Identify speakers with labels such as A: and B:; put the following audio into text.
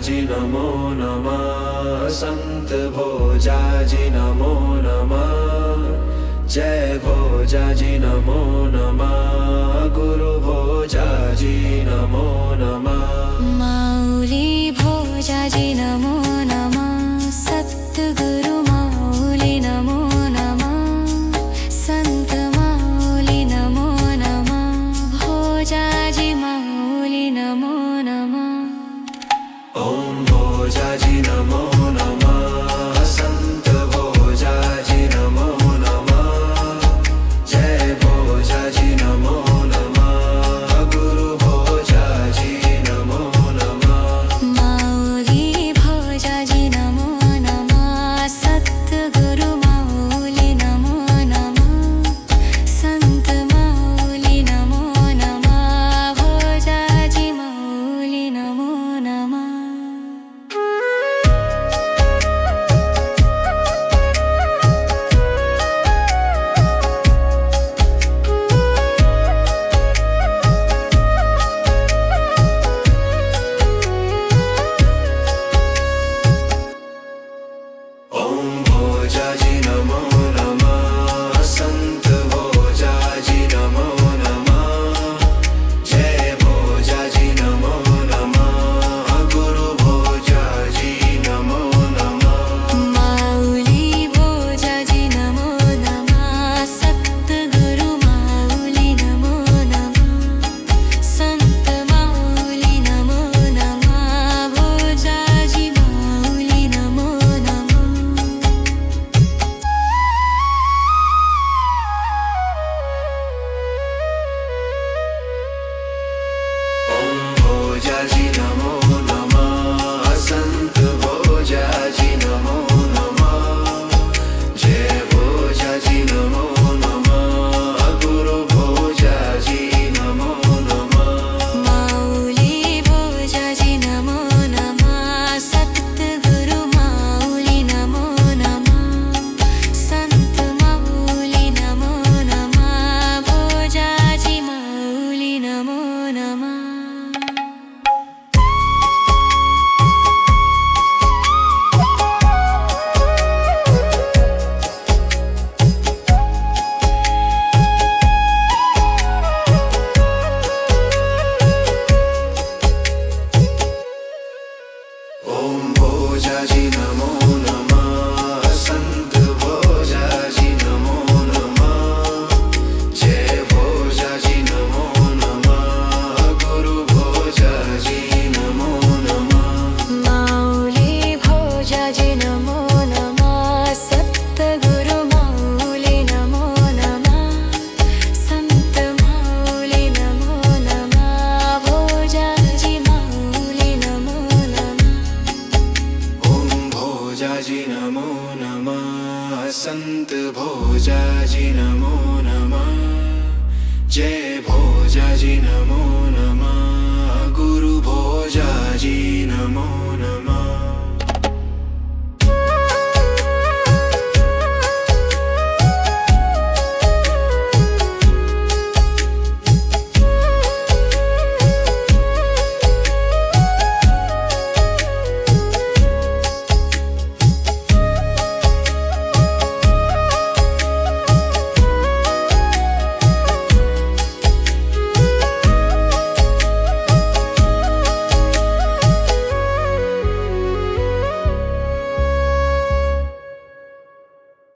A: भोजाजी नमो नमः। संत भोजाजी नमो नमः। जय भोजाजी नमो नमः। गुरु भोजाजी नमो नमः।
B: माऊली भोजाजी नमो नमः। सद्गुरु माऊली नमो नमः। संत माऊली नमो नमः। भोजाजी माऊली नमो नमः।
A: ओम भोजाजी नमो नमः। संत भोजाजी नमो नमः। जय भोजाजी नमो नमः। गुरु भोजाजी नमो नमः।
B: माऊली भोजाजी नमो नमः। सद्गुरु माऊली नमो नमः। संत माऊली नमो नमः। भोजाजी माऊली नमो नमः।
A: ओम भोजाजी नमो नमः। संत भोजाजी नमो नमः। जय भोजाजी नमो नमः। गुरु भोजाजी नमो नमः।
B: माऊली भोजाजी नमो नमः। सद्गुरु माऊली नमो नमः। संत माऊली नमो नमः। भोजाजी माऊली नमो नमः।
A: ओम भोजाजी नमो नमः। संत भोजाजी नमो नमः। जय भोजाजी नमो नमः। गुरु भोजाजी नमो नमः।
B: माऊली भोजाजी नमो नमः। सद्गुरु माऊली नमो नमः। संत माऊली नमो नमः। भोजाजी माऊली नमो नमः।
A: ओम भोजाजी नमो नमः। संत भोजाजी नमो नमः। जय भोजाजी नमो नमः। गुरु भोजाजी नमो नमः।
B: माऊली भोजाजी नमो नमः। सद्गुरु माऊली नमो नमः। संत माऊली नमो नमः। भोजाजी माऊली नमो नमः।
A: ओम भोजाजी नमो नमः। संत भोजाजी नमो नमः। जय भोजाजी नमो नमः।